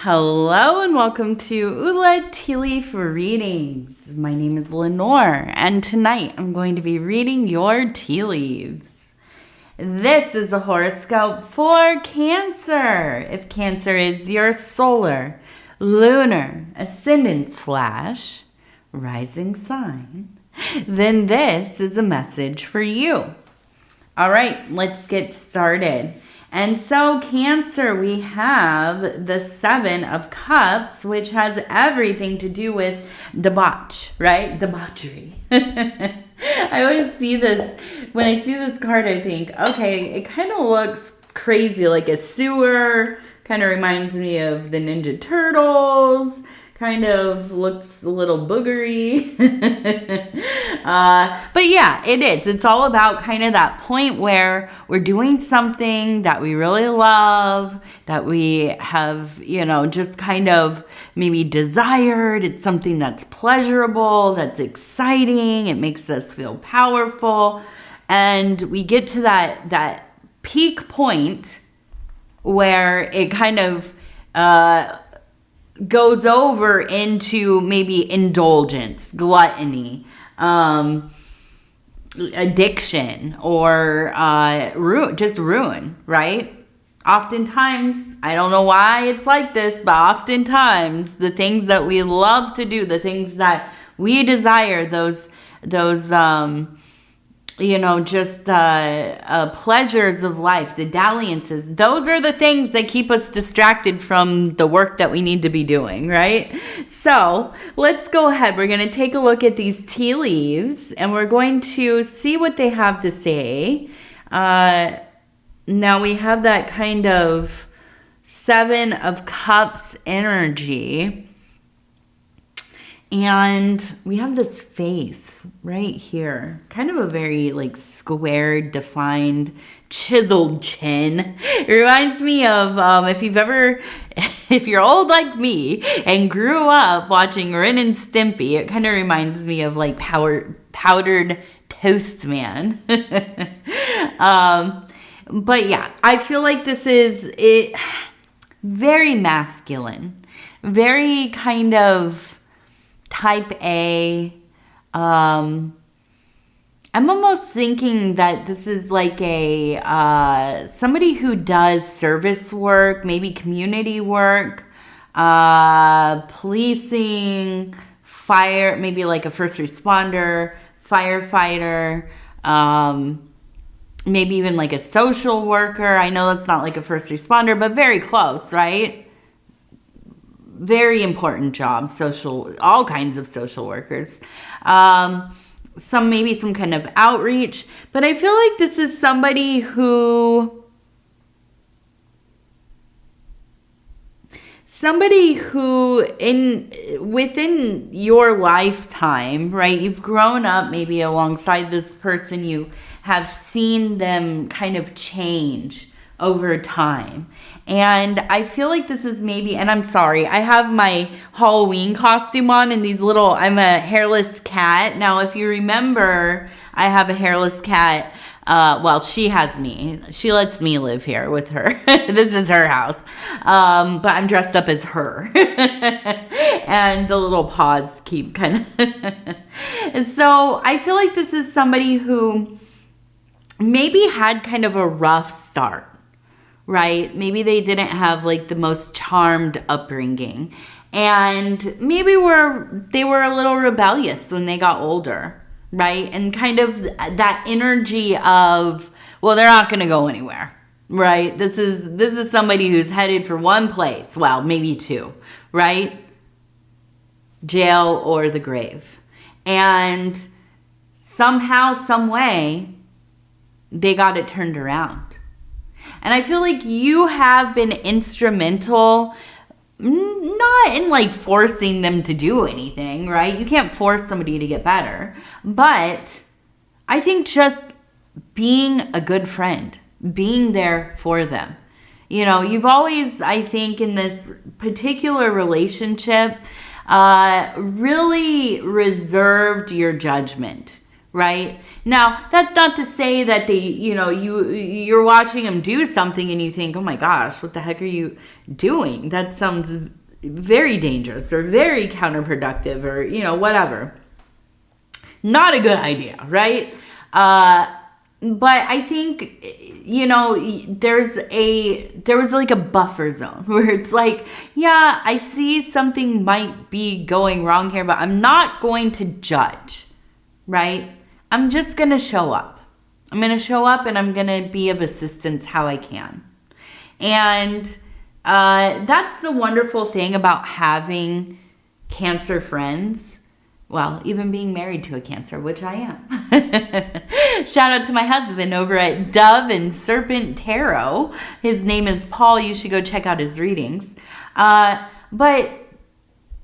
Hello and welcome to Ula Tea Leaf Readings. My name is Lenor and tonight I'm going to be reading your tea leaves. This is a horoscope for Cancer. If Cancer is your solar, lunar, ascendant / rising sign, then this is a message for you. All right, let's get started. And so Cancer, we have the 7 of Cups, which has everything to do with debauch, right? Debauchery. I always see this, when I see this card, I think, okay, it kind of looks crazy, like a sewer, kind of reminds me of the Ninja Turtles, kind of looks a little boogery. But yeah, it is. It's all about kind of that point where we're doing something that we really love, that we have, just kind of maybe desired. It's something that's pleasurable, that's exciting. It makes us feel powerful. And we get to that peak point where it kind of goes over into maybe indulgence, gluttony, addiction, or ruin, right? Oftentimes, I don't know why it's like this, but oftentimes the things that we love to do, the things that we desire, those pleasures of life, the dalliances, those are the things that keep us distracted from the work that we need to be doing, right? So let's go ahead. We're going to take a look at these tea leaves and we're going to see what they have to say. Now we have that kind of 7 of Cups energy. And we have this face right here, kind of a very squared, defined, chiseled chin. It reminds me of if you're old like me and grew up watching Ren and Stimpy, it kind of reminds me of powdered toast man. But yeah, I feel like this is it, very masculine, very kind of type A. I'm almost thinking that this is like a somebody who does service work, maybe community work, policing, fire, maybe like a first responder, firefighter, maybe even like a social worker. I know that's not like a first responder, but very close, right? Very important job, all kinds of social workers. Maybe some kind of outreach. But I feel like this is somebody who within your lifetime, right? You've grown up maybe alongside this person. You have seen them kind of change over time. And I feel like this is maybe, and I'm sorry, I have my Halloween costume on and I'm a hairless cat. Now, if you remember, I have a hairless cat. She has me. She lets me live here with her. This is her house. But I'm dressed up as her. And the little paws keep kind of. And so I feel like this is somebody who maybe had kind of a rough start. Right? Maybe they didn't have the most charmed upbringing. And maybe they were a little rebellious when they got older, right? And kind of that energy of, well, they're not going to go anywhere, right? This is somebody who's headed for one place. Well, maybe 2, right? Jail or the grave. And somehow, some way, they got it turned around. And I feel like you have been instrumental, not in forcing them to do anything, right? You can't force somebody to get better. But I think just being a good friend, being there for them. You've always, I think, in this particular relationship, really reserved your judgment, right? Now, that's not to say that they, you're watching them do something and you think, oh my gosh, what the heck are you doing? That sounds very dangerous or very counterproductive or, whatever. Not a good idea, right? But I think, there was like a buffer zone where it's like, yeah, I see something might be going wrong here, but I'm not going to judge, right? I'm just going to show up. I'm going to show up and I'm going to be of assistance how I can. And that's the wonderful thing about having Cancer friends. Well, even being married to a Cancer, which I am. Shout out to my husband over at Dove and Serpent Tarot. His name is Paul. You should go check out his readings. But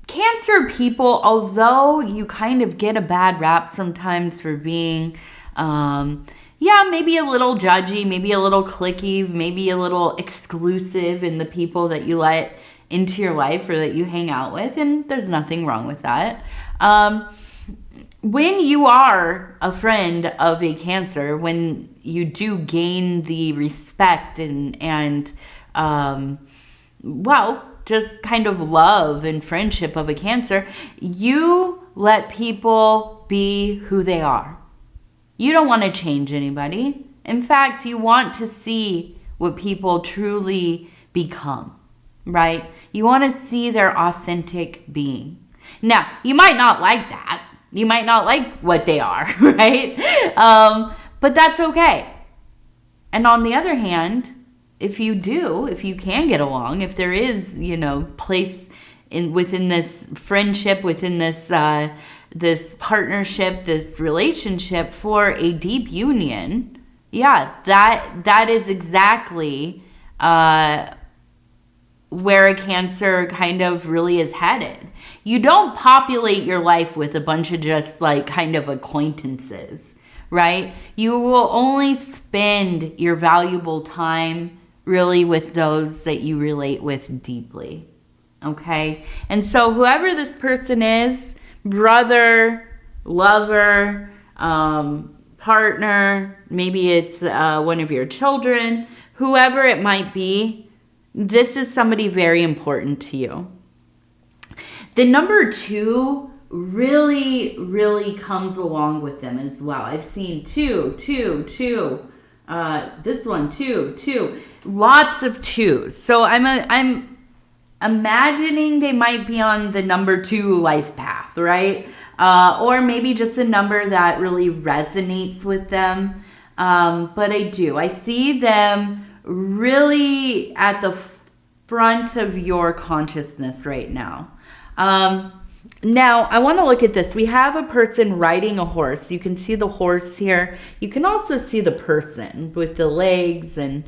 Cancer people, although you kind of get a bad rap sometimes for being, maybe a little judgy, maybe a little cliquey, maybe a little exclusive in the people that you let into your life or that you hang out with, and there's nothing wrong with that. When you are a friend of a Cancer, when you do gain the respect and just kind of love and friendship of a Cancer, you let people be who they are. You don't want to change anybody. In fact, you want to see what people truly become, right? You want to see their authentic being. Now, you might not like that. You might not like what they are, right? But that's okay. And on the other hand, if you can get along, if there is, place within this friendship, within this this partnership, this relationship for a deep union, that is exactly where a Cancer kind of really is headed. You don't populate your life with a bunch of just like kind of acquaintances, right? You will only spend your valuable time really with those that you relate with deeply, okay? And so whoever this person is, brother, lover, partner, maybe it's one of your children, whoever it might be, this is somebody very important to you. The number 2 really, really comes along with them as well. I've seen 2, this one, 2, lots of 2s. So I'm imagining they might be on the number 2 life path, right? Or maybe just a number that really resonates with them. But I see them really at the front of your consciousness right now. Now, I want to look at this. We have a person riding a horse. You can see the horse here. You can also see the person with the legs and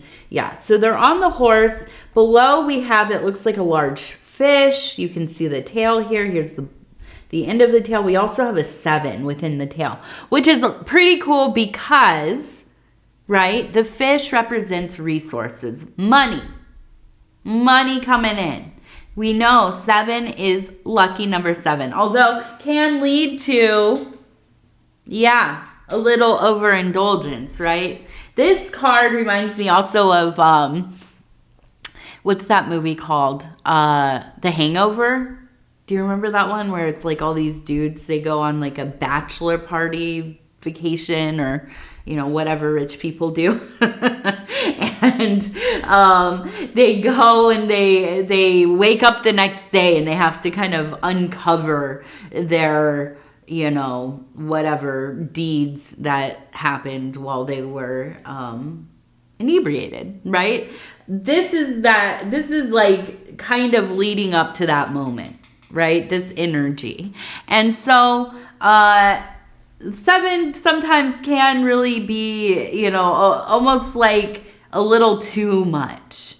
so they're on the horse. Below we have, it looks like a large fish. You can see the tail here. Here's the end of the tail. We also have a 7 within the tail, which is pretty cool because, right, the fish represents resources, money coming in. We know 7 is lucky number 7, although can lead to, a little overindulgence, right? This card reminds me also of, what's that movie called? The Hangover. Do you remember that one where it's like all these dudes, they go on like a bachelor party vacation or, whatever rich people do. And they go and they wake up the next day and they have to kind of uncover their, whatever deeds that happened while they were inebriated, right? This is like kind of leading up to that moment, right? This energy. And so 7 sometimes can really be, almost like a little too much,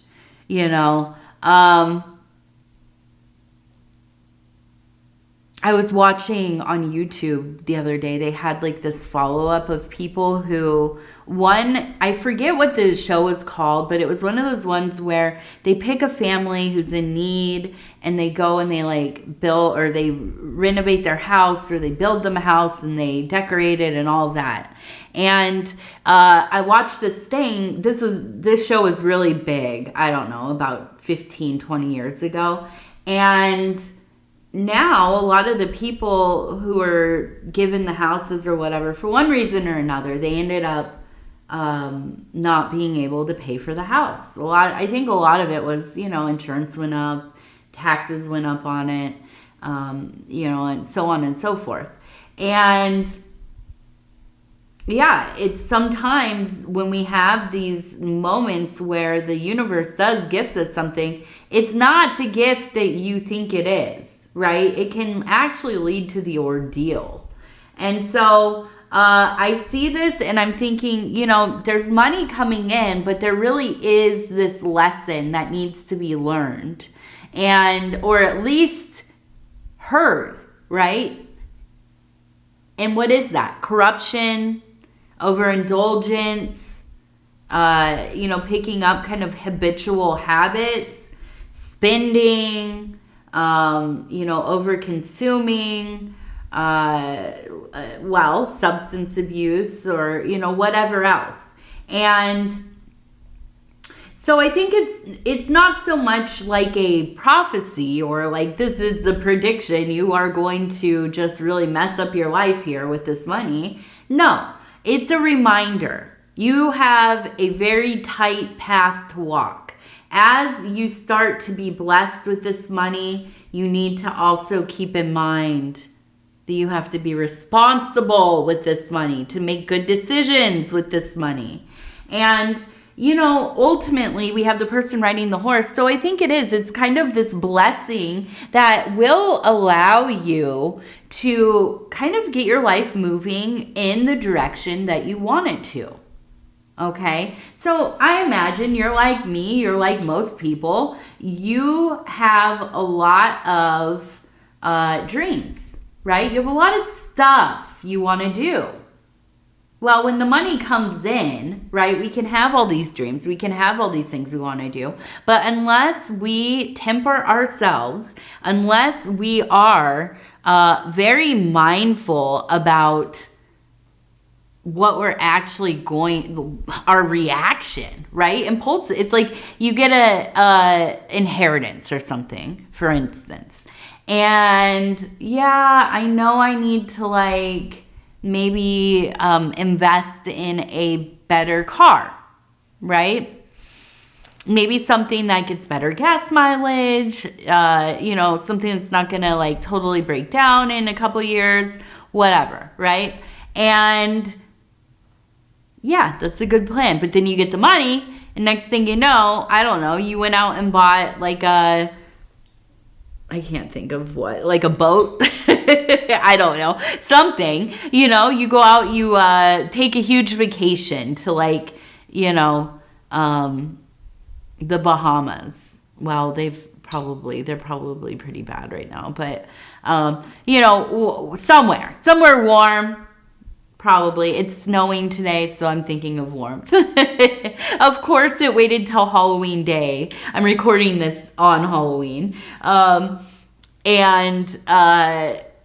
I was watching on YouTube the other day, they had like this follow-up of people who, one, I forget what the show was called, but it was one of those ones where they pick a family who's in need and they go and they like build, or they renovate their house, or they build them a house and they decorate it and all of that. And I watched this thing. This show was really big, I don't know, about 15, 20 years ago. And now a lot of the people who were given the houses or whatever, for one reason or another, they ended up not being able to pay for the house. I think a lot of it was, insurance went up, taxes went up on it, and so on and so forth. And yeah, it's sometimes when we have these moments where the universe does gift us something, it's not the gift that you think it is. Right? It can actually lead to the ordeal. And so I see this and I'm thinking, there's money coming in, but there really is this lesson that needs to be learned, or at least heard, right? And what is that? Corruption, overindulgence, picking up kind of habitual habits, spending, over consuming, substance abuse, or, whatever else. And so I think it's not so much like a prophecy or like this is the prediction, you are going to just really mess up your life here with this money. No, it's a reminder. You have a very tight path to walk. As you start to be blessed with this money, you need to also keep in mind that you have to be responsible with this money, to make good decisions with this money. And, ultimately we have the person riding the horse. So I think it's kind of this blessing that will allow you to kind of get your life moving in the direction that you want it to. Okay, so I imagine you're like me, you're like most people, you have a lot of dreams, right? You have a lot of stuff you want to do. Well, when the money comes in, right, we can have all these dreams, we can have all these things we want to do, but unless we temper ourselves, unless we are very mindful about what we're actually our reaction, right? Impulse. It's like you get a inheritance or something, for instance. And yeah, I know I need to like maybe invest in a better car, right? Maybe something that gets better gas mileage, something that's not gonna like totally break down in a couple years, whatever, right? And yeah, that's a good plan. But then you get the money, and next thing you know, I don't know, you went out and bought like I can't think of what, like a boat. I don't know, something, you go out, you take a huge vacation to like, the Bahamas. Well, they're probably pretty bad right now, but, somewhere warm. Probably. It's snowing today, so I'm thinking of warmth. Of course, it waited till Halloween Day. I'm recording this on Halloween. And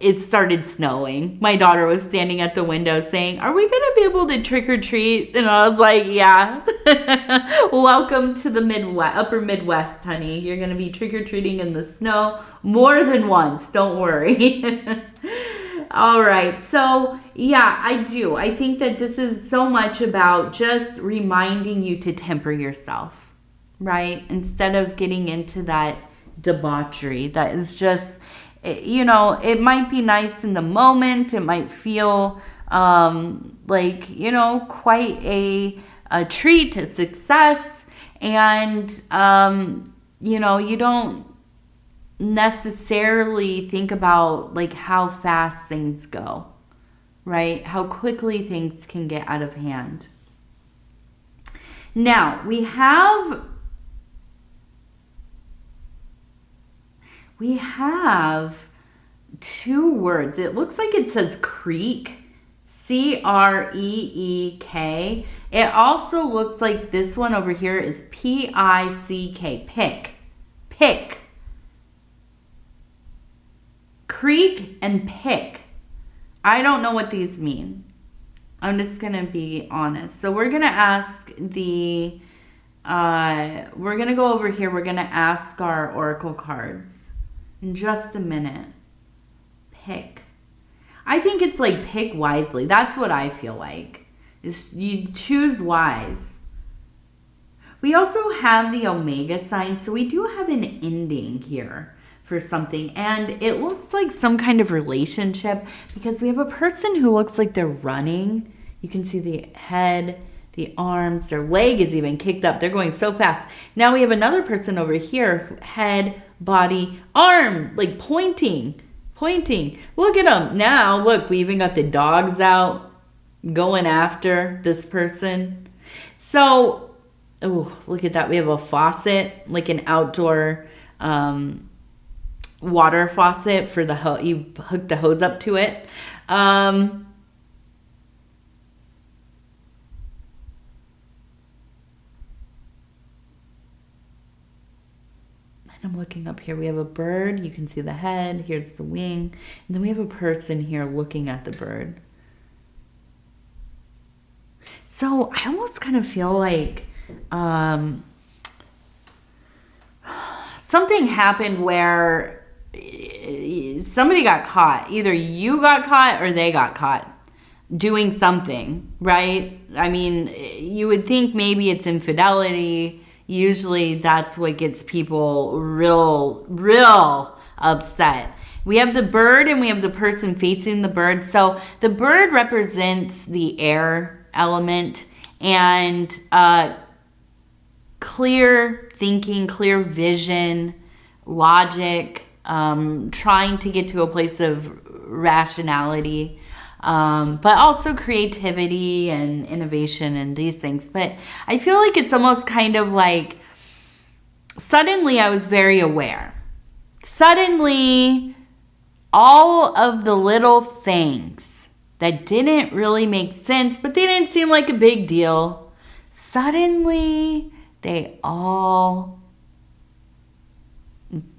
it started snowing. My daughter was standing at the window saying, "Are we going to be able to trick or treat?" And I was like, "Yeah." Welcome to the upper Midwest, honey. You're going to be trick or treating in the snow more than once. Don't worry. All right. So, yeah, I do. I think that this is so much about just reminding you to temper yourself, right? Instead of getting into that debauchery that is just, it might be nice in the moment. It might feel quite a treat, a success. And, you don't necessarily think about like how fast things go, right? How quickly things can get out of hand. Now, we have two words. It looks like it says creek. Creek. It also looks like this one over here is Pick. Pick. Creek and pick. I don't know what these mean. I'm just going to be honest. So we're going to ask we're going to go over here. We're going to ask our oracle cards in just a minute. Pick. I think it's like pick wisely. That's what I feel like. Is you choose wise. We also have the Omega sign. So we do have an ending here for something. And it looks like some kind of relationship because we have a person who looks like they're running. You can see the head, the arms, their leg is even kicked up. They're going so fast. Now we have another person over here, head, body, arm, like pointing. Look at them. Now, look, we even got the dogs out going after this person. So, oh, look at that. We have a faucet, like an outdoor water faucet for the hose. You hook the hose up to it. I'm looking up here. We have a bird. You can see the head. Here's the wing. And then we have a person here looking at the bird. So I almost kind of feel like something happened where somebody got caught. Either you got caught or they got caught doing something, right? I mean, you would think maybe it's infidelity. Usually that's what gets people real upset. We have the bird and we have the person facing the bird. So the bird represents the air element and clear thinking, clear vision, logic, trying to get to a place of rationality. But also creativity and innovation and these things. But I feel like it's almost kind of like suddenly I was very aware. Suddenly, all of the little things that didn't really make sense, but they didn't seem like a big deal, suddenly they all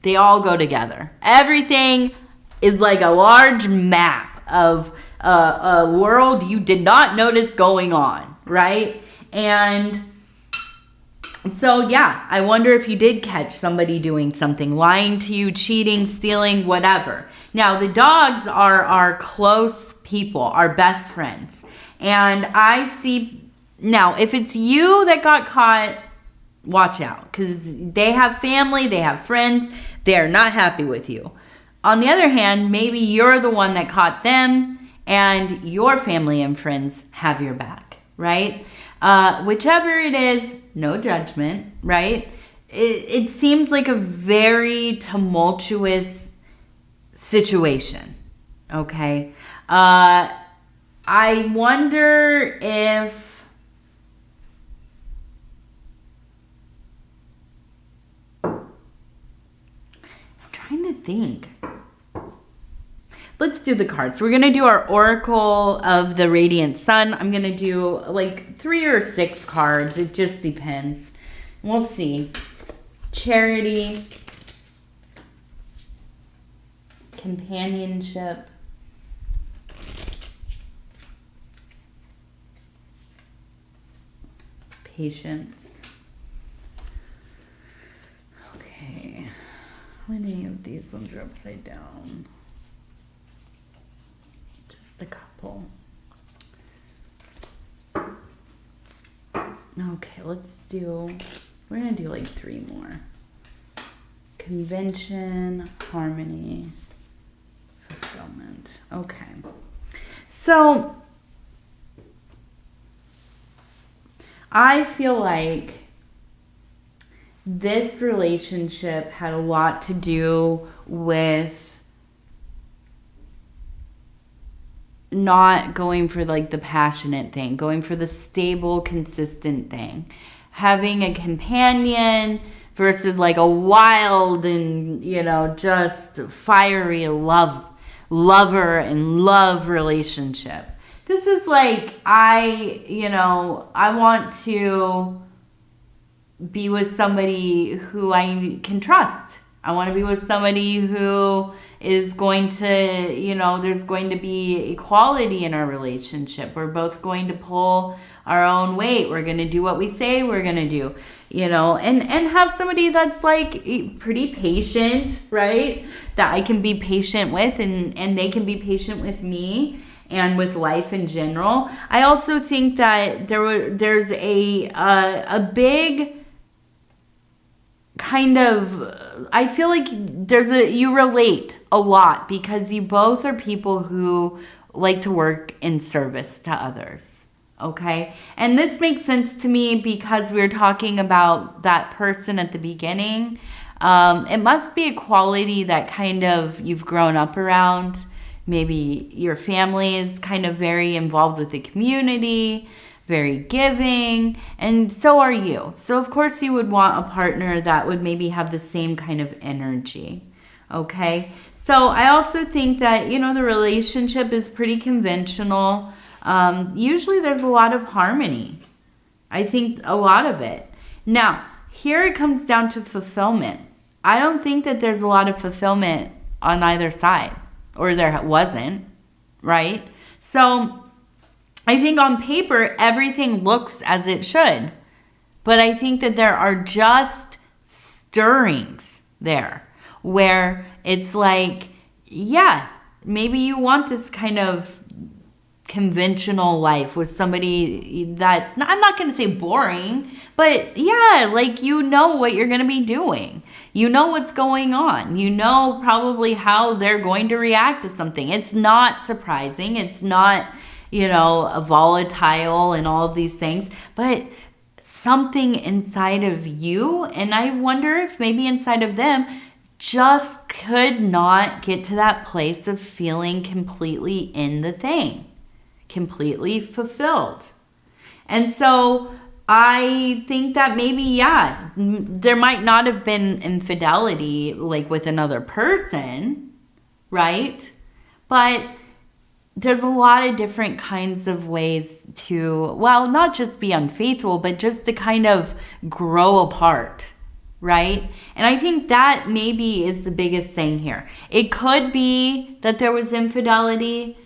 go together. Everything is like a large map of a world you did not notice going on, right? And so, yeah, I wonder if you did catch somebody doing something, lying to you, cheating, stealing, whatever. Now, the dogs are our close people, our best friends. And I see, now, if it's you that got caught, watch out, because they have family, they have friends, they're not happy with you. On the other hand, maybe you're the one that caught them, and your family and friends have your back, right? Whichever it is, no judgment, right? It seems like a very tumultuous situation, okay? I wonder if... I'm trying to think. Let's do the cards. We're going to do our Oracle of the Radiant Sun. I'm going to do like 3 or 6 cards. It just depends. We'll see. Charity. Companionship. Patience. Okay. How many of these ones are upside down? A couple. Okay, we're gonna do like 3 more. Convention, harmony, fulfillment. Okay. So I feel like this relationship had a lot to do with not going for like the passionate thing, going for the stable, consistent thing. Having a companion versus like a wild and, just fiery love lover and love relationship. This is like, I want to be with somebody who I can trust. I want to be with somebody who is going to, there's going to be equality in our relationship. We're both going to pull our own weight. We're going to do what we say we're going to do, and have somebody that's like pretty patient, right? That I can be patient with, and they can be patient with me and with life in general. I also think that there's a big kind of, I feel like you relate a lot because you both are people who like to work in service to others. Okay. And this makes sense to me because we were talking about that person at the beginning. It must be a quality that kind of you've grown up around. Maybe your family is kind of very involved with the community, very giving, and so are you. So of course you would want a partner that would maybe have the same kind of energy. Okay. So I also think that, the relationship is pretty conventional. Usually there's a lot of harmony. I think a lot of it. Now, here it comes down to fulfillment. I don't think that there's a lot of fulfillment on either side, or there wasn't, right? So I think on paper, everything looks as it should. But I think that there are just stirrings there where it's like, yeah, maybe you want this kind of conventional life with somebody that's, I'm not going to say boring, but yeah, like what you're going to be doing. What's going on. Probably how they're going to react to something. It's not surprising. It's not, a volatile and all of these things, but something inside of you, and I wonder if maybe inside of them, just could not get to that place of feeling completely in the thing, completely fulfilled. And so I think that maybe, yeah, there might not have been infidelity like with another person, right? But there's a lot of different kinds of ways to, well, not just be unfaithful, but just to kind of grow apart, right? And I think that maybe is the biggest thing here. It could be that there was infidelity,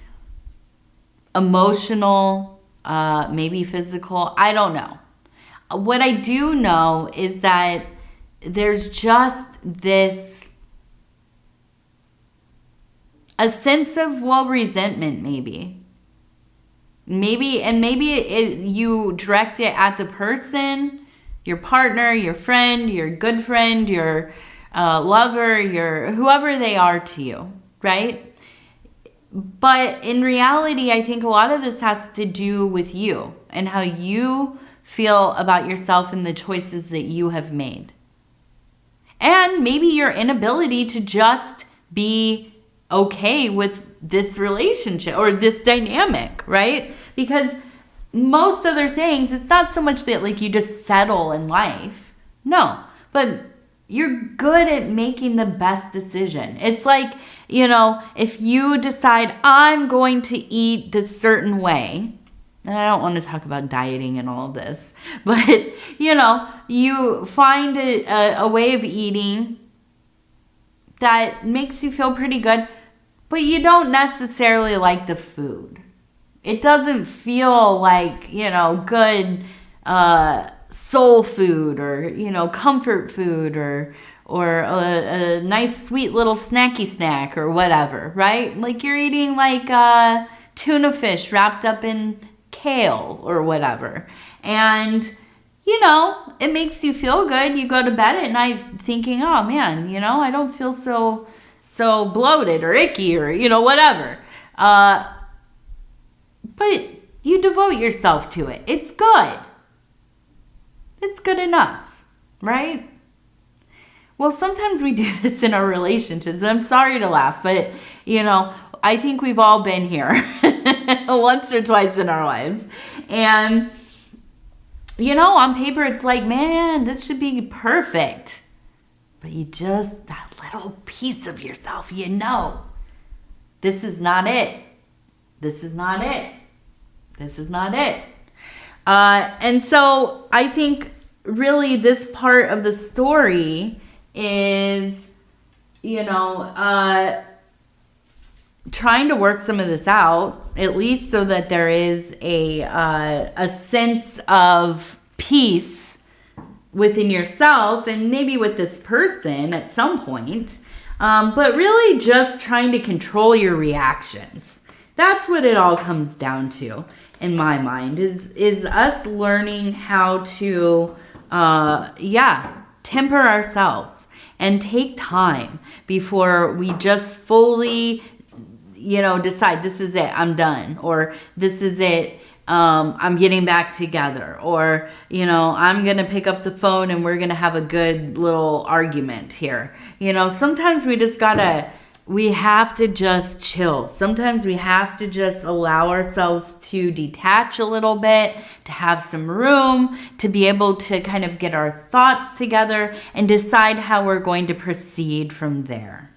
emotional, maybe physical. I don't know. What I do know is that there's just a sense of, resentment maybe. You direct it at the person, your partner, your friend, your good friend, your lover, your whoever they are to you, right? But in reality, I think a lot of this has to do with you and how you feel about yourself and the choices that you have made. And maybe your inability to just be okay with this relationship or this dynamic, right? Because most other things, it's not so much that like you just settle in life. No, but you're good at making the best decision. It's like, if you decide I'm going to eat this certain way, and I don't want to talk about dieting and all of this, but, you find a way of eating that makes you feel pretty good, but you don't necessarily like the food. It doesn't feel like, good soul food or, comfort food or a nice sweet little snacky snack or whatever, right? Like you're eating like tuna fish wrapped up in kale or whatever. And, it makes you feel good. You go to bed at night thinking, oh man, I don't feel so bloated or icky or, whatever. But you devote yourself to it. It's good. It's good enough, right? Well, sometimes we do this in our relationships. I'm sorry to laugh, but, I think we've all been here once or twice in our lives. And, on paper, it's like, man, this should be perfect. But that little piece of yourself, This is not it. This is not it. This is not it. And so I think really this part of the story is, trying to work some of this out, at least so that there is a sense of peace within yourself and maybe with this person at some point. But really just trying to control your reactions. That's what it all comes down to, in my mind, is us learning how to, temper ourselves and take time before we just fully, decide this is it, I'm done, or this is it, I'm getting back together, or, I'm going to pick up the phone and we're going to have a good little argument here. Sometimes we have to just chill. Sometimes we have to just allow ourselves to detach a little bit, to have some room, to be able to kind of get our thoughts together and decide how we're going to proceed from there.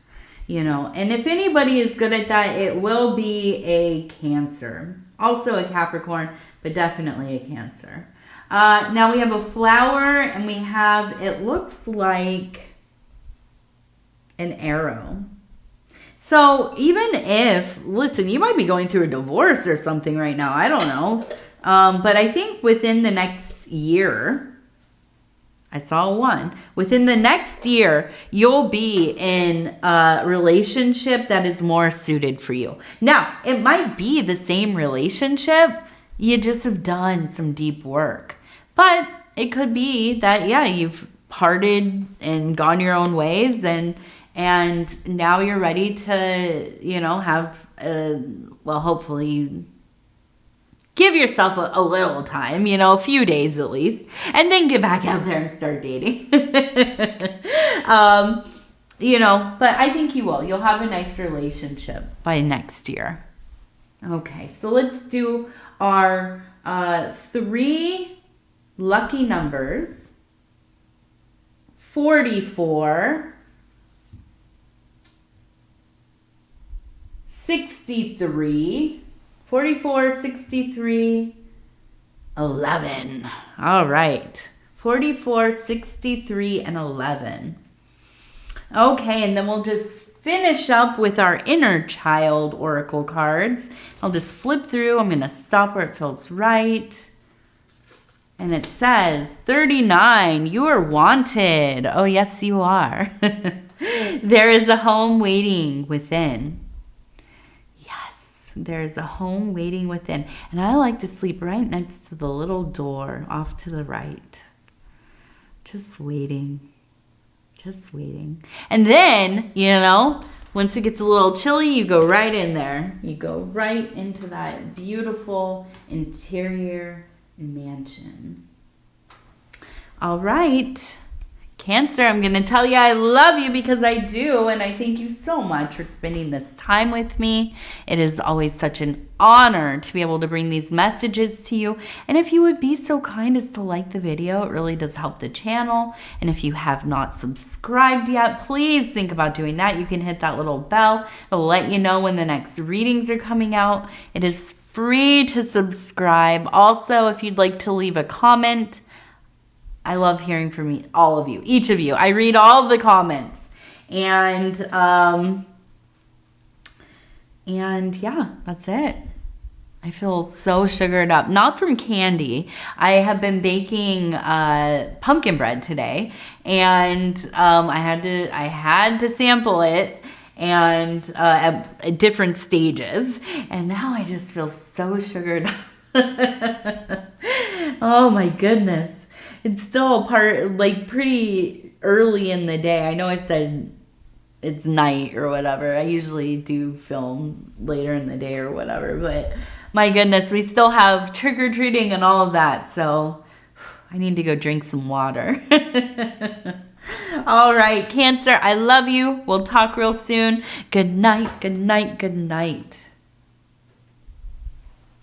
And if anybody is good at that, it will be a Cancer. Also a Capricorn, but definitely a Cancer. Now we have a flower and we have, it looks like an arrow. So even if, listen, you might be going through a divorce or something right now. I don't know. But I think within the next year, I saw one. Within the next year, you'll be in a relationship that is more suited for you. Now, it might be the same relationship. You just have done some deep work. But it could be that, you've parted and gone your own ways and now you're ready to, have, hopefully give yourself a little time, a few days at least, and then get back out there and start dating. But I think you will. You'll have a nice relationship by next year. Okay, so let's do our 3 lucky numbers. 44, 63, 44, 63, 11. All right. 44, 63, and 11. Okay, and then we'll just finish up with our inner child oracle cards. I'll just flip through. I'm going to stop where it feels right. And it says, 39, you are wanted. Oh, yes, you are. There is a home waiting within. There's a home waiting within. And I like to sleep right next to the little door off to the right. Just waiting. Just waiting. And then, once it gets a little chilly, you go right in there. You go right into that beautiful interior mansion. All right. Cancer, I'm going to tell you I love you because I do, and I thank you so much for spending this time with me. It is always such an honor to be able to bring these messages to you. And if you would be so kind as to like the video, it really does help the channel. And if you have not subscribed yet, please think about doing that. You can hit that little bell. It'll let you know when the next readings are coming out. It is free to subscribe. Also, if you'd like to leave a comment, I love hearing from all of you, each of you. I read all of the comments. And yeah, that's it. I feel so sugared up. Not from candy. I have been baking pumpkin bread today. And I had to sample it and at different stages. And now I just feel so sugared up. Oh my goodness. It's still pretty early in the day. I know I said it's night or whatever. I usually do film later in the day or whatever. But my goodness, we still have trick-or-treating and all of that. So I need to go drink some water. All right, Cancer, I love you. We'll talk real soon. Good night, good night, good night.